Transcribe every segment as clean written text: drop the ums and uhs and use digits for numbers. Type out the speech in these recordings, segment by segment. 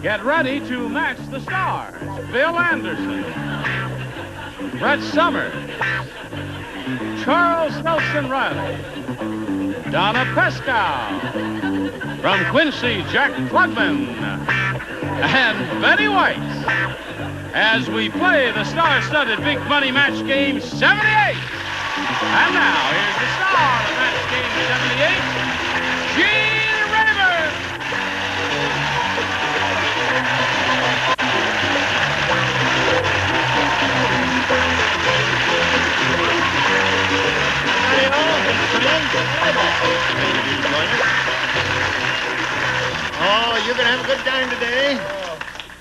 Get ready to match the stars. Bill Anderson, Brett Summers, Charles Nelson Reilly, Donna Pescow, from Quincy, Jack Klugman, and Betty White, as we play the star-studded Big Money Match Game 78. And now, here's the star of Match Game 78, Gene Rayburn. Oh, you're going to have a good time today.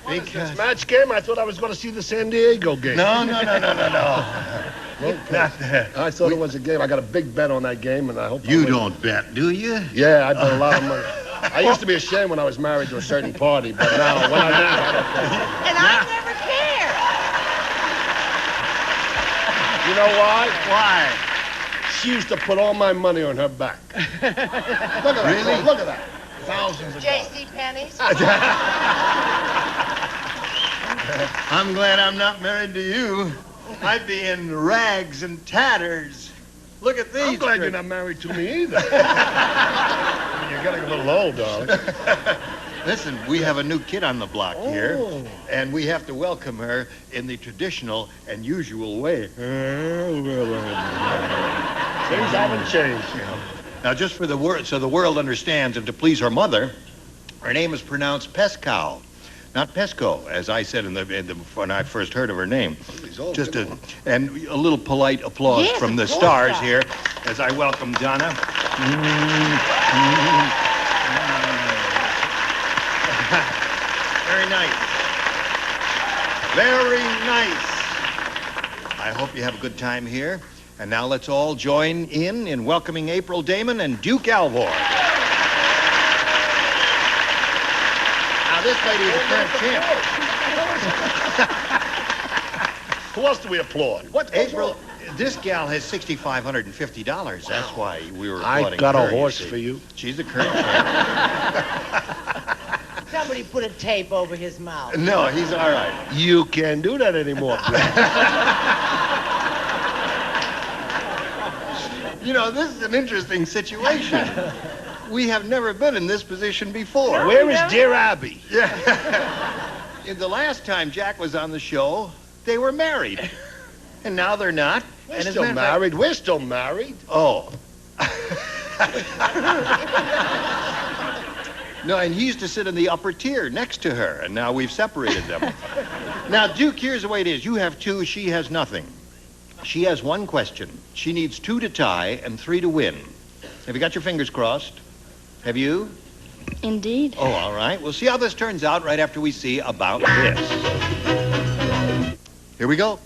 What is this match game? I thought I was going to see the San Diego game. No. Not that. I thought it was a game. I got a big bet on that game, and I hope You don't bet, do you? Yeah, I bet a lot of money. I used to be ashamed when I was married to a certain party, but now, when I'm not, I don't care. And I never cared. You know why? Why? She used to put all my money on her back. Look at that. Really? Look at that. Thousands of dollars. J.C. Penney's. I'm glad I'm not married to you. I'd be in rags and tatters. Look at these. I'm glad you're not married to me either. You're getting a little old, darling. Listen, we have a new kid on the block here, and we have to welcome her in the traditional and usual way. Things haven't changed. Now, just for the word, so the world understands, and to please her mother, her name is pronounced Pescow, not Pesco, as I said when I first heard of her name. Just a little polite applause from the stars here as I welcome Donna. Very nice. Very nice. I hope you have a good time here. And now let's all join in welcoming April Damon and Duke Alvord. Now, this lady is a current champ. Who else do we applaud? What? April, this gal has $6,550. That's why we were applauding I got her, a horse you see. for you. She's a current champ. Somebody put a tape over his mouth. No, he's all right. You can't do that anymore. You know, this is an interesting situation. We have never been in this position before. Where is Dear Abby? Yeah. The last time Jack was on the show, they were married. And now they're not. We're still married. We're still married. Oh. No, and he used to sit in the upper tier next to her, and now we've separated them. Now, Duke, here's the way it is. You have two, she has nothing. She has one question. She needs 2 to tie and 3 to win. Have you got your fingers crossed? Have you? Indeed. Oh, all right. We'll see how this turns out right after we see about this. Here we go.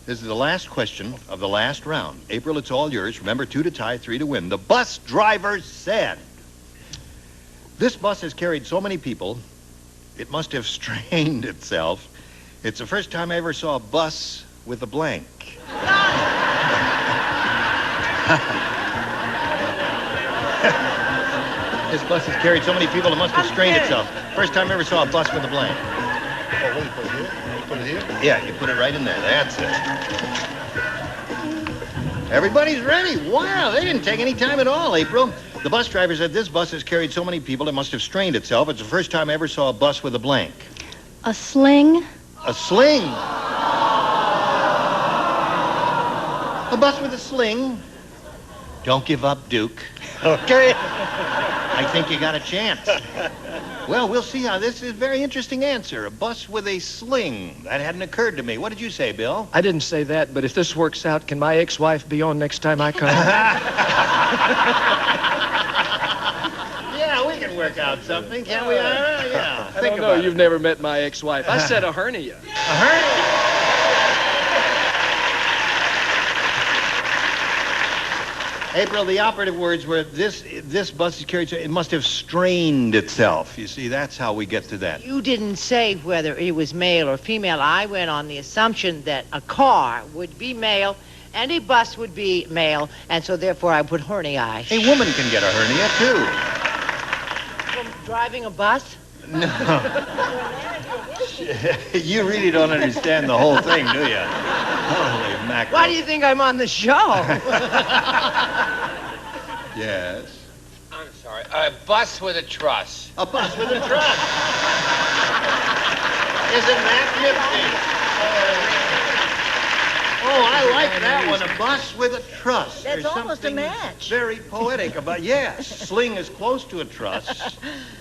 This is the last question of the last round. April, it's all yours. Remember, 2 to tie, 3 to win. The bus driver said, "This bus has carried so many people, it must have strained itself. It's the first time I ever saw a bus with a blank." This bus has carried so many people, it must have strained itself. First time I ever saw a bus with a blank. Oh, what do you put it here? You put it here? Yeah, you put it right in there. That's it. Everybody's ready. Wow, they didn't take any time at all, April. The bus driver said this bus has carried so many people, it must have strained itself. It's the first time I ever saw a bus with a blank. A sling. A sling. A bus with a sling. Don't give up, Duke. Okay. I think you got a chance. Well, we'll see how this is a very interesting answer. A bus with a sling. That hadn't occurred to me. What did you say, Bill? I didn't say that, but if this works out, can my ex-wife be on next time I come? Yeah, we can work out something, can't we? Yeah. I don't know. You've never met my ex-wife. I said a hernia. A hernia? April, the operative words were this bus is carried, it must have strained itself. You see, that's how we get to that. You didn't say whether it was male or female. I went on the assumption that a car would be male and a bus would be male, and so therefore I put hernia. A woman can get a hernia, too. From driving a bus? No. You really don't understand the whole thing, do you? Holy mackerel. Why do you think I'm on the show? Yes. I'm sorry. A bus with a truss. A bus with a truss. Isn't that nifty? Oh, I like that one. A bus with a truss. That's There's almost a something match. Very poetic about, yes. Sling is close to a truss.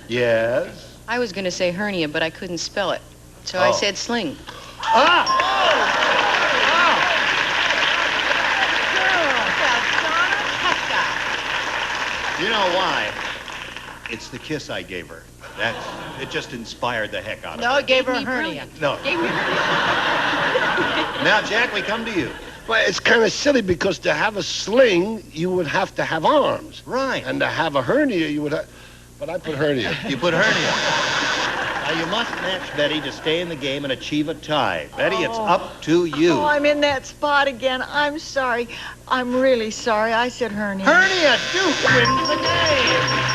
Yes. I was going to say hernia, but I couldn't spell it. So I Oh. said sling. Ah! You know why? It's the kiss I gave her. It just inspired the heck out of No, her. it gave her a me hernia. No. Now, Jack, we come to you. Well, it's kind of silly because to have a sling, you would have to have arms. Right. And to have a hernia, you would have... But I put hernia. You put hernia. Now, you must match Betty to stay in the game and achieve a tie. Betty, it's up to you. Oh, I'm in that spot again. I'm sorry. I'm really sorry. I said hernia. Hernia, Duke wins the game.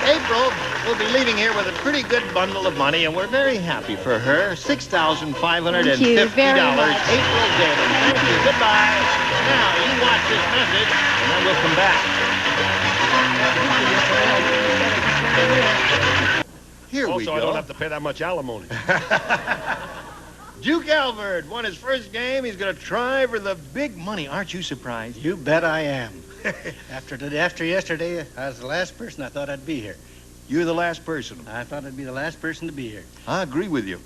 April will be leaving here with a pretty good bundle of money, and we're very happy for her. $6,550. Thank you very much. April Daly. Thank you. Goodbye. Now, you watch this message, and then we'll come back. Here we Also, go. I don't have to pay that much alimony. Duke Albert won his first game. He's going to try for the big money. Aren't you surprised? You bet I am. After yesterday, I was the last person I thought I'd be here. You're the last person. I thought I'd be the last person to be here. I agree with you.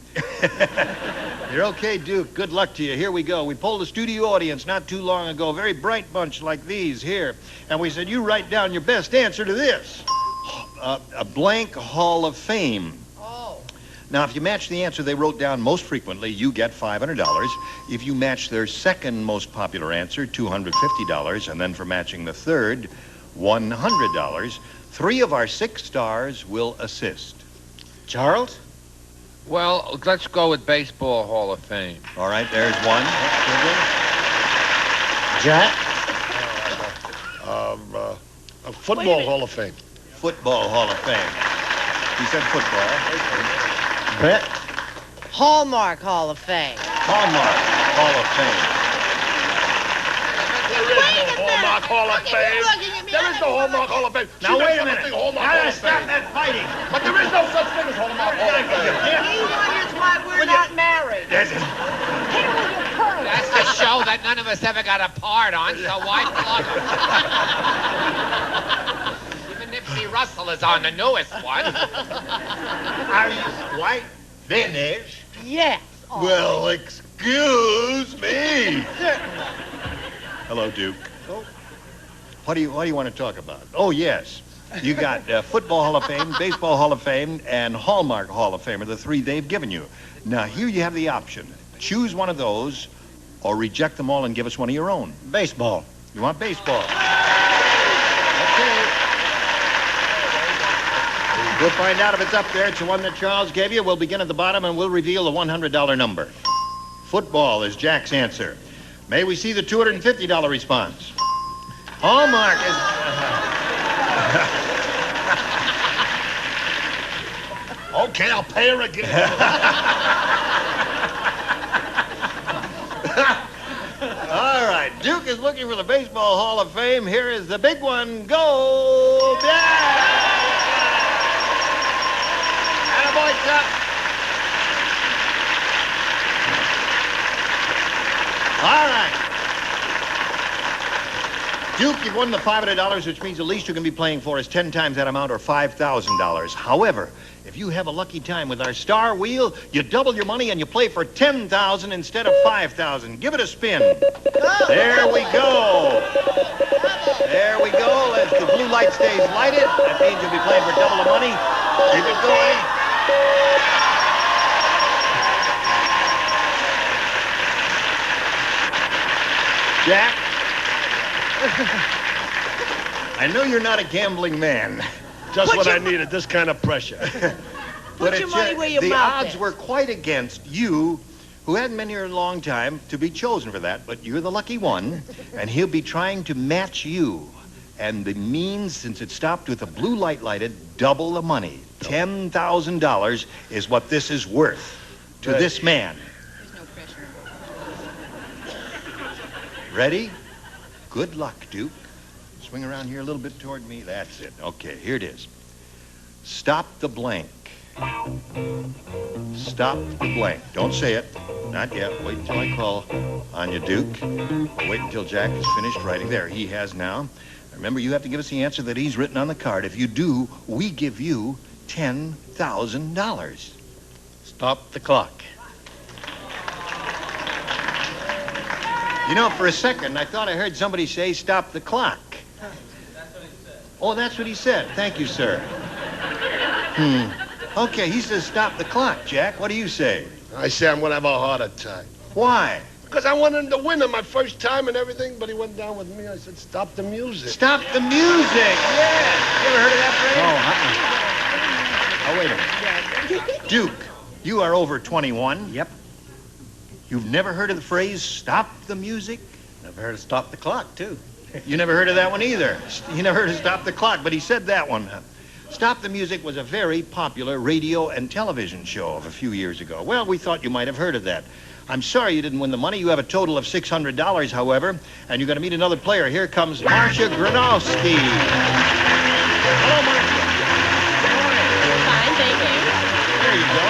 You're okay, Duke. Good luck to you. Here we go. We polled a studio audience not too long ago, a very bright bunch like these here. And we said, you write down your best answer to this. A blank Hall of Fame. Oh. Now, if you match the answer they wrote down most frequently, you get $500. If you match their second most popular answer, $250. And then for matching the third, $100. 3 of our 6 stars will assist. Charles? Well, let's go with Baseball Hall of Fame. All right, there's one. Jack? A football Hall of Fame. Football Hall of Fame. He said football. Brett? Hallmark Hall of Fame. Hallmark Hall of Fame. There is no Hallmark Hall of Fame. There is no Hallmark Hall of Fame. Now, wait a She minute. makes Hallmark Hall of Stop Fame. that fighting. But there is no such thing as Hallmark Hall of Fame. He wonders why we're not married. That's the show that none of us ever got a part on, so why plug him? Even Nipsey Russell is on the newest one. Are you quite finished? Yes. Well, excuse me. Certainly. Hello, Duke. What do you want to talk about? Oh, yes. You got Football Hall of Fame, Baseball Hall of Fame, and Hallmark Hall of Fame are the 3 they've given you. Now, here you have the option. Choose one of those or reject them all and give us one of your own. Baseball. You want baseball? Okay. We'll find out if it's up there. It's the one that Charles gave you. We'll begin at the bottom and we'll reveal the $100 number. Football is Jack's answer. May we see the $250 response? Hallmark is... Okay, I'll pay her again. All right, Duke is looking for the Baseball Hall of Fame. Here is the big one. Go! Attaboy, Chuck. All right. Duke, you've won the $500, which means the least you can be playing for is 10 times that amount or $5,000. However, if you have a lucky time with our star wheel, you double your money and you play for $10,000 instead of $5,000. Give it a spin. There we go. There we go. As the blue light stays lighted, that means you'll be playing for double the money. Keep it going. Jack? I know you're not a gambling man. Just what I needed, this kind of pressure. Put your money where your the mouth odds is. were quite against you who hadn't been here a long time to be chosen for that, but you're the lucky one, and he'll be trying to match you. And the means, since it stopped with a blue light lighted, double the money. $10,000 is what this is worth to this man. There's no pressure. Ready? Good luck, Duke. Swing around here a little bit toward me. That's it. Okay, here it is. Stop the blank. Stop the blank. Don't say it. Not yet. Wait until I call on you, Duke. Wait until Jack has finished writing. There, he has now. Remember, you have to give us the answer that he's written on the card. If you do, we give you $10,000. Stop the clock. You know, for a second, I thought I heard somebody say, stop the clock. That's what he said. Oh, that's what he said. Thank you, sir. Okay, he says stop the clock, Jack. What do you say? I say I'm gonna have a heart attack. Why? Because I wanted him to win on my first time and everything, but he went down with me. I said, stop the music. Stop the music. Yes. You ever heard of that phrase? Oh, Oh, wait a minute. Duke, you are over 21. Yep. You've never heard of the phrase stop the music? Never heard of stop the clock, too. You never heard of that one either. You never heard of stop the clock, but he said that one. Stop the Music was a very popular radio and television show of a few years ago. Well, we thought you might have heard of that. I'm sorry you didn't win the money. You have a total of $600, however, and you're going to meet another player. Here comes Marcia Gronowski. Hello, Marcia. Fine, thank you. There you go.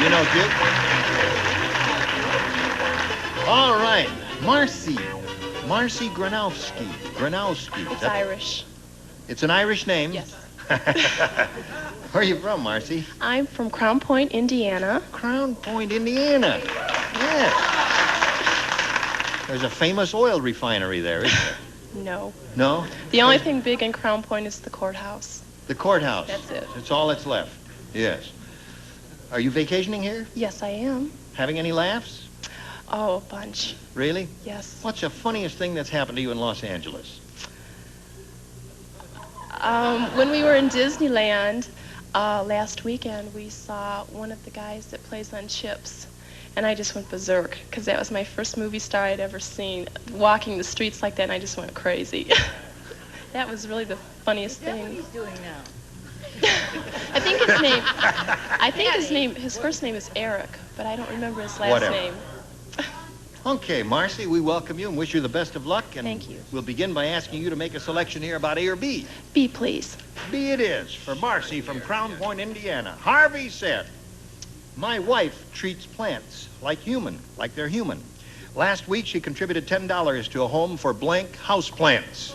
You know, Duke. All right. Marcy Gronowski. Gronowski. It's Irish. It's an Irish name? Yes. Where are you from, Marcy? I'm from Crown Point, Indiana. Crown Point, Indiana. Yes. There's a famous oil refinery there, isn't there? No. No? The only thing big in Crown Point is the courthouse. The courthouse. That's it. That's all that's left. Yes. Are you vacationing here? Yes, I am. Having any laughs? Oh, a bunch. Really? Yes. What's the funniest thing that's happened to you in Los Angeles? When we were in Disneyland last weekend, we saw one of the guys that plays on Chips, and I just went berserk because that was my first movie star I'd ever seen. Walking the streets like that, and I just went crazy. That was really the funniest thing. What he's doing now. I think his first name is Eric, but I don't remember his last Whatever. name. Okay, Marcy, we welcome you and wish you the best of luck. And Thank you. We'll begin by asking you to make a selection here about A or B. B, please. B it is for Marcy from Crown Point, Indiana. Harvey said, my wife treats plants like they're human. Last week, she contributed $10 to a home for blank house plants.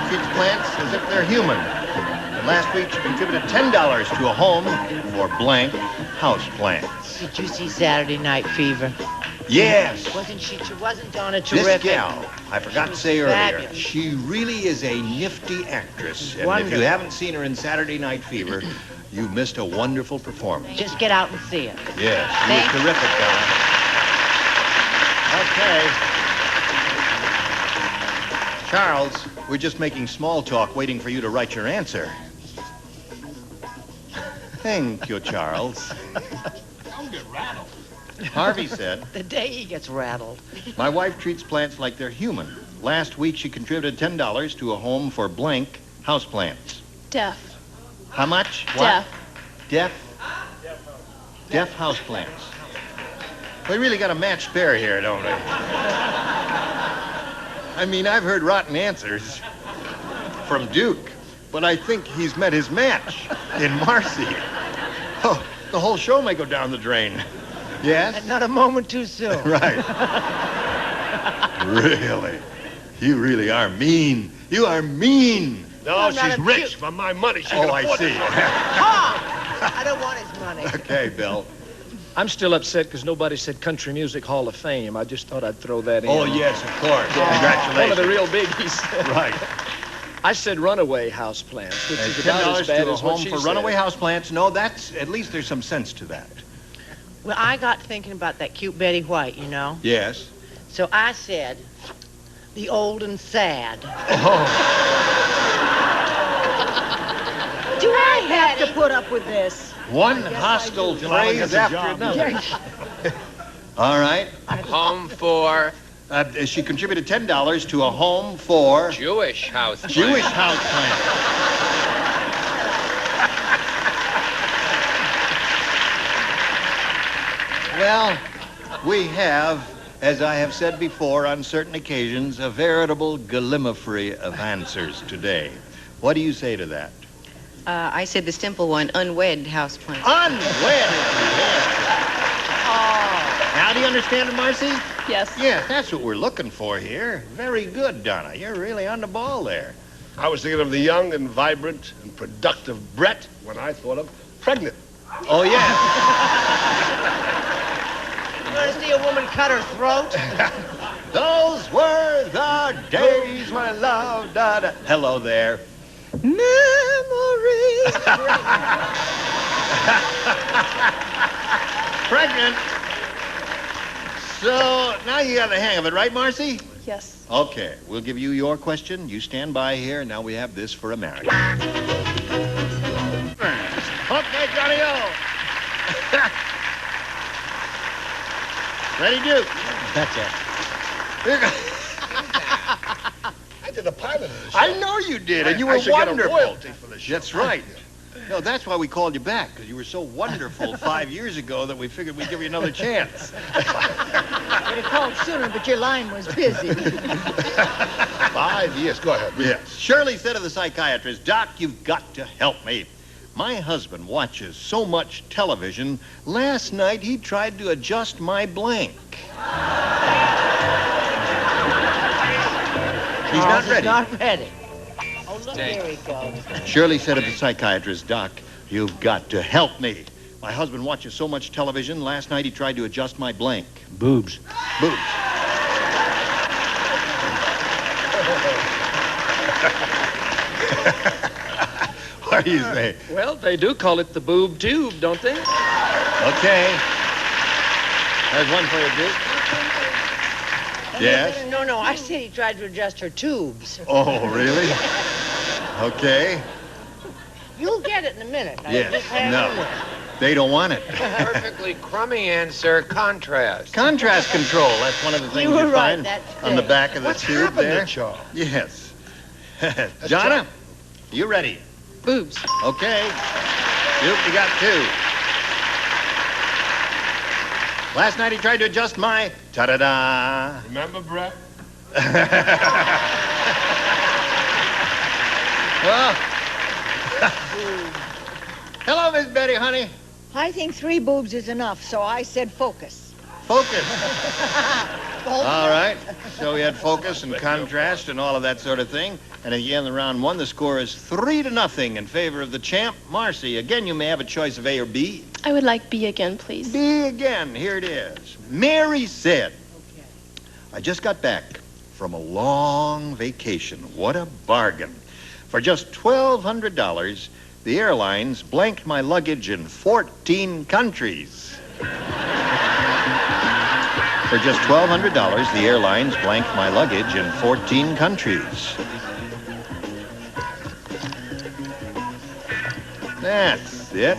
Treats plants as if they're human. And last week, she contributed $10 to a home for blank house plants. Did you see Saturday Night Fever? Yes. Wasn't Donna This terrific? gal, I forgot to say earlier, fabulous. she really is a nifty actress. And if Wonderful. you haven't seen her in Saturday Night Fever, you've missed a wonderful performance. Just get out and see it. Yes, she was terrific, Donna. Okay. Charles, we're just making small talk, waiting for you to write your answer. Thank you, Charles. Don't get rattled. Harvey said, The day he gets rattled. my wife treats plants like they're human. Last week, she contributed $10 to a home for blank houseplants. Deaf. How much? Deaf. Deaf? Deaf houseplants. We really got a matched pair here, don't we? I mean, I've heard rotten answers from Duke, but I think he's met his match in Marcy. Oh, the whole show may go down the drain. Yes? And not a moment too soon. Right. Really? You really are mean. You are mean. No, I'm not she's a rich. cute- For my money, she Oh, can I afford see. it. I don't want his money. Okay, Bill. I'm still upset because nobody said Country Music Hall of Fame. I just thought I'd throw that in. Oh, yes, of course. One Congratulations. of the real biggies. Right. I said Runaway Houseplants, which And is about $10 as bad to a as what home she for said. runaway houseplants. No, that's, at least there's some sense to that. Well, I got thinking about that cute Betty White, you know. Yes. So I said, the old and sad. Oh. Do I have have to put up with this. One hostile phrase after another. All right. Home for She contributed $10 to a home for Jewish house plant. Jewish house plant. Well, we have, as I have said before on certain occasions, a veritable gallimaufry of answers today. What do you say to that? I said the simple one, unwed houseplant. Unwed. Oh. Now do you understand it, Marcy? Yes. Yes, that's what we're looking for here. Very good, Donna. You're really on the ball there. I was thinking of the young and vibrant and productive Brett when I thought of pregnant. Oh, yeah. You want to see a woman cut her throat? Those were the days when I loved Donna. Hello there. Memories. Pregnant. So now you got the hang of it, right, Marcy? Yes. Okay, we'll give you your question. You stand by here. Now we have this for America. Okay, Johnny-O. Ready, Duke? That's it. Here goes. I did the pilot of the show. I know you did, and you were I should wonderful. Get a royalty for the show. That's right. No, that's why we called you back, because you were so wonderful 5 years ago that we figured we'd give you another chance. You'd have called sooner, but your line was busy. 5 years. Go ahead. Yes. Shirley said to the psychiatrist, "Doc, you've got to help me. My husband watches so much television. Last night he tried to adjust my blank." He's not ready. He's not ready. Oh, look, here he goes. Shirley said to the psychiatrist, "Doc, you've got to help me. My husband watches so much television. Last night he tried to adjust my blank." Boobs. Boobs. What do you say? Well, they do call it the boob tube, don't they? Okay. There's one for you, Duke. Yes? No, I said he tried to adjust her tubes. Oh, really? Okay. You'll get it in a minute. Now, Yes. just hang in No. there. They don't want it. Perfectly crummy answer, contrast. Contrast control. That's one of the things You were right, find that's on the it. back of the What's tube happened there. to Charles? Yes. Donna, you ready? Boobs. Okay. Duke, you got 2. Last night he tried to adjust my ta-da-da. Remember, Brett? Well, hello, Miss Betty, honey. I think 3 boobs is enough, so I said focus. Focus. All right. So we had focus and contrast and all of that sort of thing. And at the end of round 1, the score is 3-0 in favor of the champ, Marcy. Again, you may have a choice of A or B. I would like B again, please. B again. Here it is. Mary said, "I just got back from a long vacation. What a bargain. For just $1,200, the airlines blanked my luggage in 14 countries." For just $1,200, the airlines blanked my luggage in 14 countries. That's it.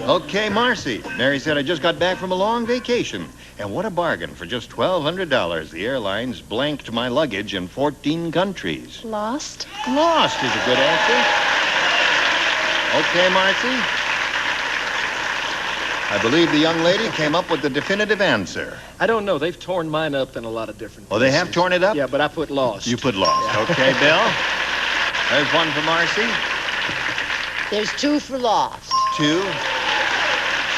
Okay, Marcy. Mary said, "I just got back from a long vacation. And what a bargain. For just $1,200, the airlines blanked my luggage in 14 countries." Lost? Lost is a good answer. Okay, Marcy. I believe the young lady came up with the definitive answer. I don't know. They've torn mine up in a lot of different Oh, they have pieces. torn it up? Yeah, but I put lost. You put lost. Okay, Bill. There's one for Marcy. There's 2 for lost. 2.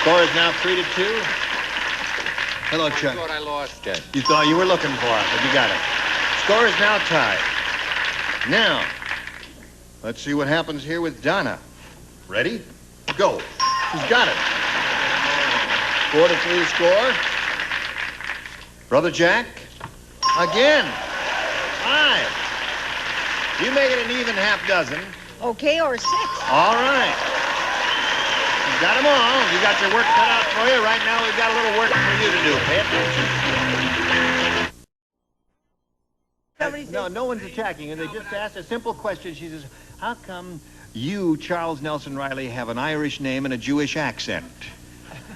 Score is now 3-2. Hello, I Chuck. thought I lost it. You thought you were looking for it, but you got it. Score is now tied. Now, let's see what happens here with Donna. Ready? Go. She's got it. 4-3 score. Brother Jack, again. 5. You make it an even half dozen. Okay, or 6. All right. You got them all. You got your work cut out for you. Right now, we've got a little work for you to do. Pay attention. somebody No, says- no one's attacking, and they just asked a simple question. She says, how come you, Charles Nelson Reilly, have an Irish name and a Jewish accent?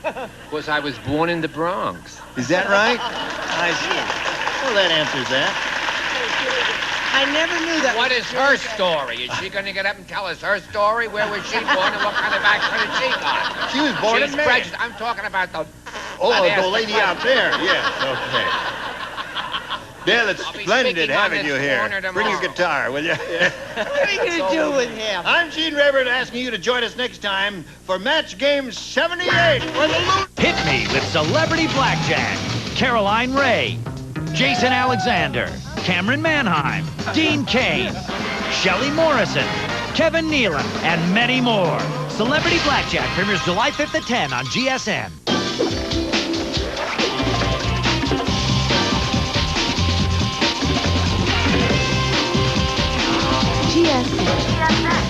Because I was born in the Bronx. Is that right? I see. Well, that answers that. I never knew that. What is her story? Is she going to get up and tell us her story? Where was she born and what kind of accent did she got? She was born She's in Maine. prejudiced. I'm talking about the... Oh, I've the asked lady the out there. Yes, okay. Dale, it's I'll be splendid speaking on having this you here. corner Bring your tomorrow. guitar, will you? What are you going to do with him? I'm Gene Rayburn asking you to join us next time for Match Game 78 for the loot. Hit me with Celebrity Blackjack. Caroline Ray, Jason Alexander, Cameron Manheim, Dean Kane, Shelley Morrison, Kevin Nealon, and many more. Celebrity Blackjack premieres July 5th at 10 on GSN. GSN.